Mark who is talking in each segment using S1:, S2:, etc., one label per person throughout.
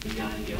S1: Hi-yi-o,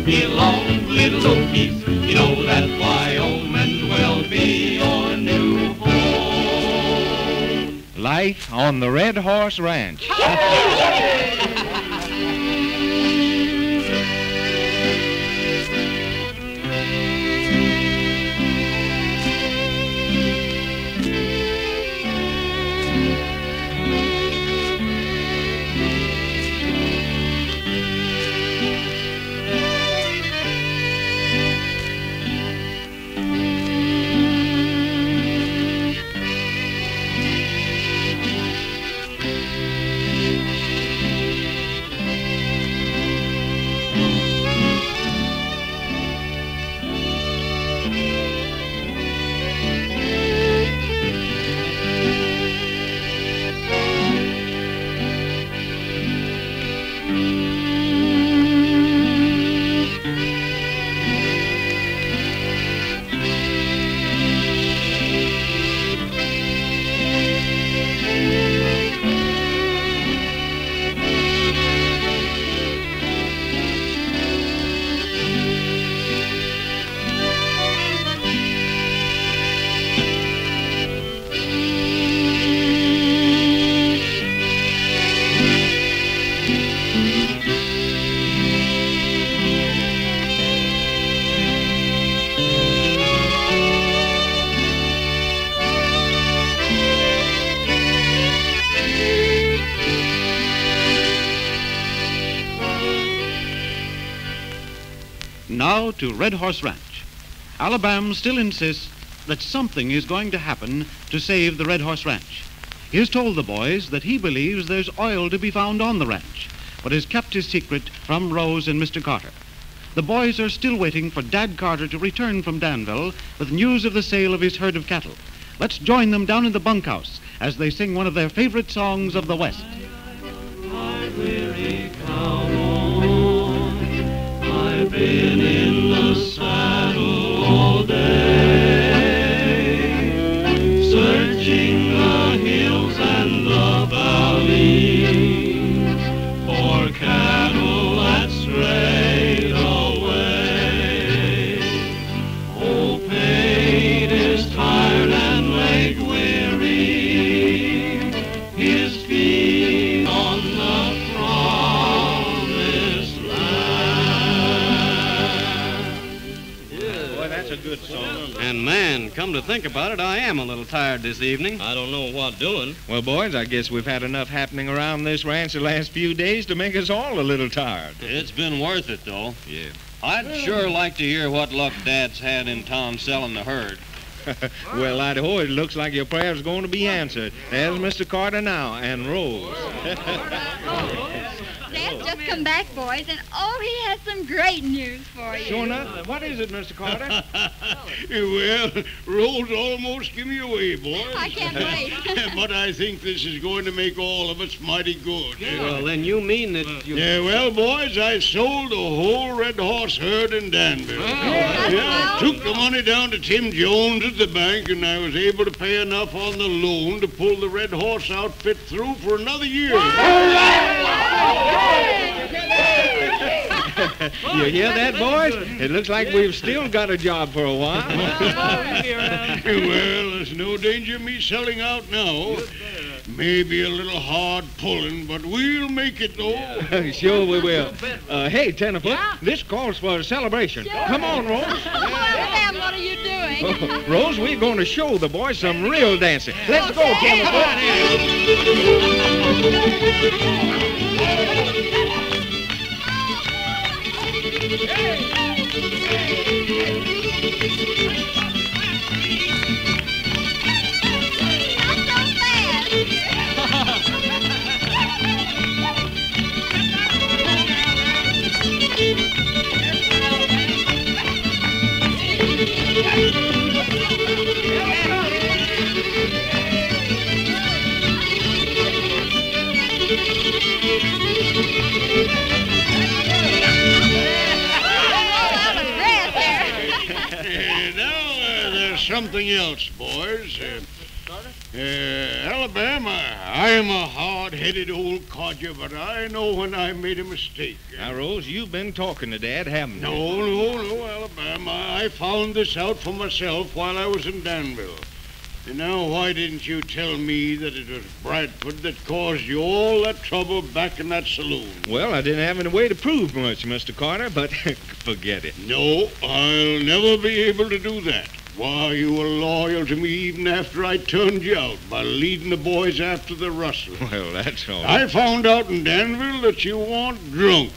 S1: belong, little donkeys. You know that Wyoming will be your new home.
S2: Life on the Red Horse Ranch.
S3: Now to Red Horse Ranch. Alabam still insists that something is going to happen to save the Red Horse Ranch. He has told the boys that he believes there's oil to be found on the ranch, but has kept his secret from Rose and Mr. Carter. The boys are still waiting for Dad Carter to return from Danville with news of the sale of his herd of cattle. Let's join them down in the bunkhouse as they sing one of their favorite songs of the West.
S1: I've really come on. I've been in the saddle all day, searching the hills and the valleys for cattle that strayed away. Old Pate is tired and leg weary, his feet on the promised land.
S2: Boy, that's a good song.
S4: And man, come to think about it, I am a little tired this evening.
S5: I don't know what doing.
S2: Well, boys, I guess we've had enough happening around this ranch the last few days to make us all a little tired.
S4: It's been worth it, though.
S2: Yeah.
S4: I'd sure like to hear what luck Dad's had in town selling the herd.
S2: Well, Idaho, it looks like your prayer's going to be answered. There's Mr. Carter now, and Rose.
S6: Dad's just come back, boys, and he has some great news for you.
S2: Sure enough. What is it, Mr. Carter?
S7: Well, Rose almost give me away, boys.
S6: I can't wait.
S7: But I think this is going to make all of us mighty good.
S4: Well, then you mean that you...
S7: Yeah, well, boys, I sold the whole Red Horse herd in Danville. Yeah, took the money down to Tim Jones at the bank, and I was able to pay enough on the loan to pull the Red Horse outfit through for another year.
S2: You hear that, boys? It looks like we've still got a job for a while.
S7: Well, there's no danger of me selling out now. Maybe a little hard pulling, but we'll make it, though.
S2: Sure we will. Hey, Tenderfoot, this calls for a celebration. Come on, Rose.
S6: Sam, what are you doing?
S2: Rose, we're going to show the boys some real dancing. Let's go, Tenderfoot.
S7: Now, there's something else, boys.
S5: Carter?
S7: Alabama, I'm a hard-headed old codger, but I know when I made a mistake.
S2: Now, Rose, you've been talking to Dad, haven't you?
S7: No, Alabama. I found this out for myself while I was in Danville. And now, why didn't you tell me that it was Bradford that caused you all that trouble back in that saloon?
S2: Well, I didn't have any way to prove much, Mr. Carter, but forget it.
S7: No, I'll never be able to do that. Why, you were loyal to me even after I turned you out by leading the boys after the rustlers.
S2: Well, that's all.
S7: I found out in Danville that you weren't drunk.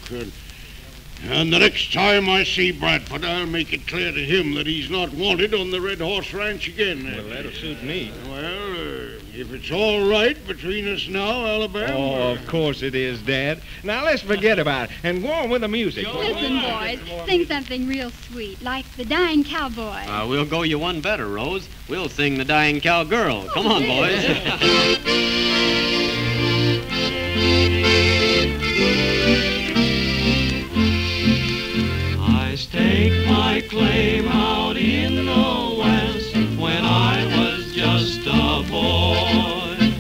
S7: And the next time I see Bradford, I'll make it clear to him that he's not wanted on the Red Horse Ranch again.
S2: Well, that'll suit me.
S7: Well, if it's all right between us now, Alabama.
S2: Oh, of course it is, Dad. Now, let's forget about it and go on with the music.
S6: Listen, boys, sing something real sweet, like The Dying Cowboy.
S5: We'll go you one better, Rose. We'll sing The Dying Cowgirl. Come on, boys.
S1: I stake my claim out in the west when I was just a boy.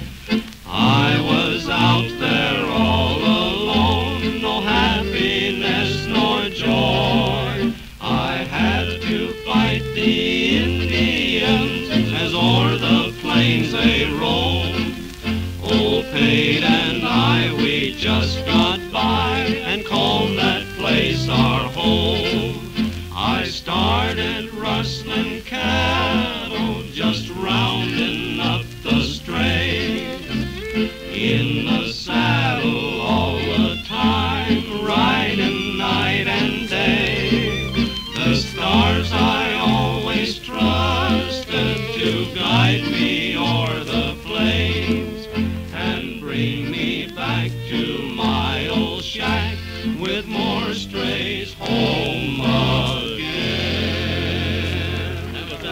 S1: I was out there all alone, no happiness nor joy. I had to fight the Indians as o'er the plains they roamed. Old Pate and I, we just got by and called that place our home. I started rustling cattle, just rounding up the strays. In the saddle all the time, riding night and day. The stars I always trusted to guide me o'er the plains and bring me back to my old shack with more strays home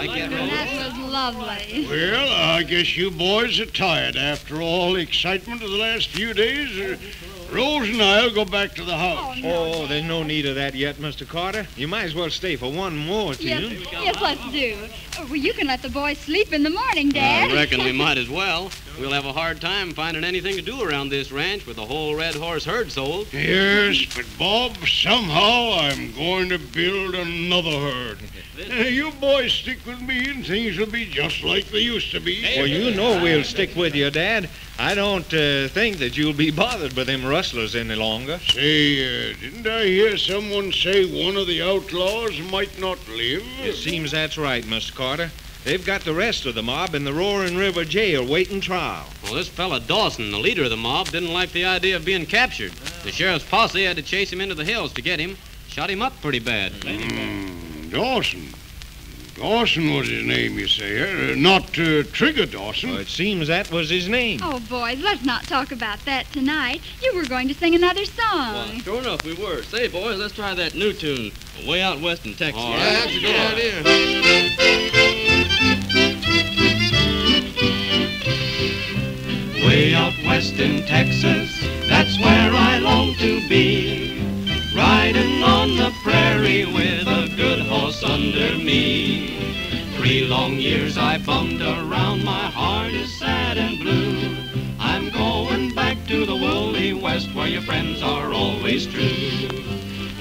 S1: again.
S6: That was lovely.
S7: Well, I guess you boys are tired after all the excitement of the last few days. Rose and I'll go back to the house.
S2: Oh, there's no need of that yet, Mr. Carter. You might as well stay for one more tune.
S6: Yes, let's do. Well, you can let the boys sleep in the morning, Dad.
S5: I reckon we might as well. We'll have a hard time finding anything to do around this ranch with the whole Red Horse herd sold.
S7: Yes, but Bob, somehow I'm going to build another herd. You boys stick with me and things will be just like they used to be.
S2: Well, you know we'll stick with you, Dad. I don't think that you'll be bothered by them rustlers any longer.
S7: Say, didn't I hear someone say one of the outlaws might not live?
S2: It seems that's right, Mr. Carter. They've got the rest of the mob in the Roaring River jail waiting trial.
S5: Well, this fella Dawson, the leader of the mob, didn't like the idea of being captured. The sheriff's posse had to chase him into the hills to get him. Shot him up pretty bad.
S7: Dawson. Dawson was his name, you say, not Trigger Dawson.
S2: Well, it seems that was his name.
S6: Oh, boys, let's not talk about that tonight. You were going to sing another song.
S8: Well, sure enough, we were. Say, boys, let's try that new tune, Way Out West in Texas.
S5: All right.
S8: Yeah, that's a good idea.
S1: Way out west in Texas, that's where I long to be. Riding on the prairie with a good horse under me. 3 long years I bummed around, my heart is sad and blue. I'm going back to the woolly west where your friends are always true.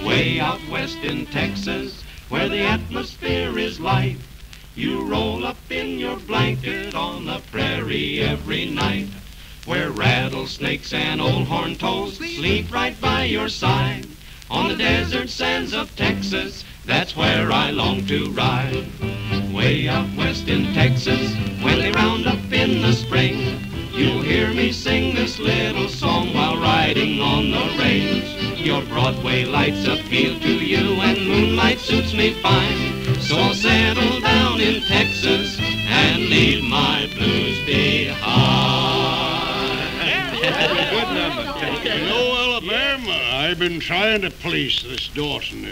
S1: Way out west in Texas, where the atmosphere is light. You roll up in your blanket on the prairie every night. Where rattlesnakes and old horned toads sleep right by your side. On the desert sands of Texas, that's where I long to ride. Way out west in Texas, when they round up in the spring, you'll hear me sing this little song while riding on the range. Your Broadway lights appeal to you and moonlight suits me fine. So I'll settle down in Texas and leave my blues behind.
S2: Good number.
S7: You know, Alabama, I've been trying to place this Dawson.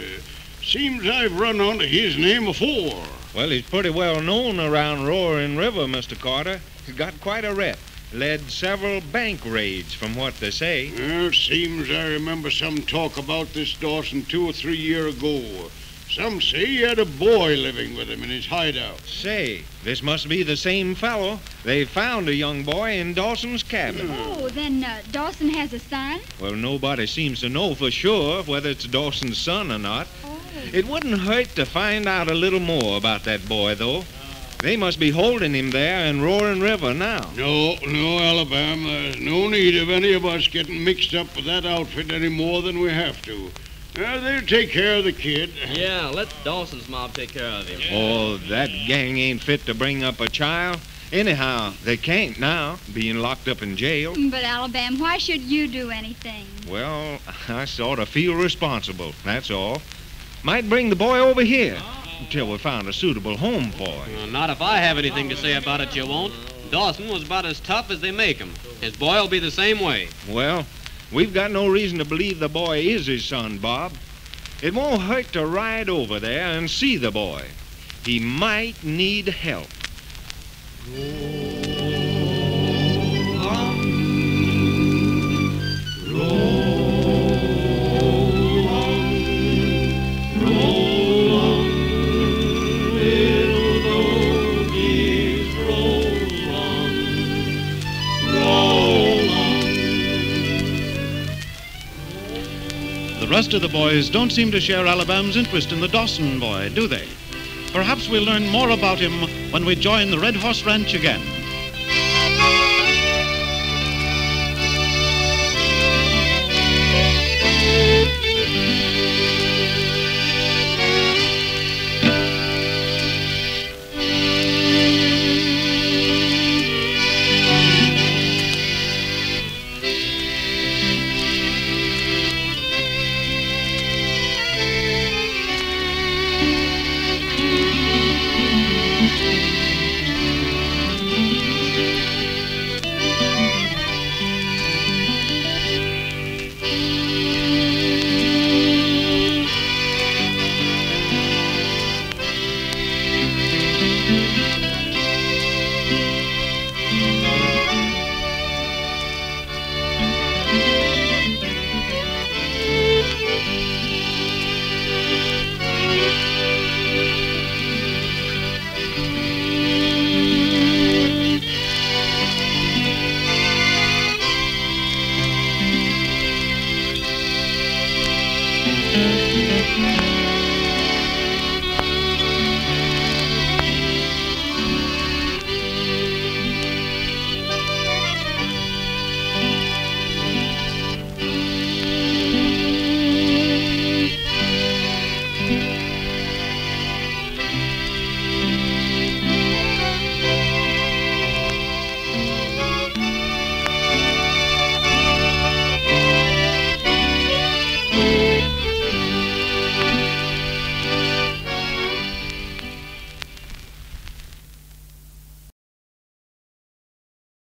S7: Seems I've run onto his name before.
S2: Well, he's pretty well known around Roaring River, Mr. Carter. He's got quite a rep. Led several bank raids, from what they say.
S7: Seems I remember some talk about this Dawson 2 or 3 years ago. Some say he had a boy living with him in his hideout.
S2: Say, this must be the same fellow. They found a young boy in Dawson's cabin.
S6: Oh, then Dawson has a son?
S2: Well, nobody seems to know for sure whether it's Dawson's son or not.
S6: Oh.
S2: It wouldn't hurt to find out a little more about that boy, though. They must be holding him there in Roaring River now.
S7: No, Alabam. There's no need of any of us getting mixed up with that outfit any more than we have to. They'll take care of the kid.
S8: Yeah, let Dawson's mob take care of him.
S2: Oh, that gang ain't fit to bring up a child. Anyhow, they can't now, being locked up in jail.
S6: But, Alabam, why should you do anything?
S2: Well, I sort of feel responsible, that's all. Might bring the boy over here until we found a suitable home for him.
S5: Well, not if I have anything to say about it, you won't. Dawson was about as tough as they make him. His boy'll be the same way.
S2: Well, we've got no reason to believe the boy is his son, Bob. It won't hurt to ride over there and see the boy. He might need help.
S3: The rest of the boys don't seem to share Alabam's interest in the Dawson boy, do they? Perhaps we'll learn more about him when we join the Red Horse Ranch again.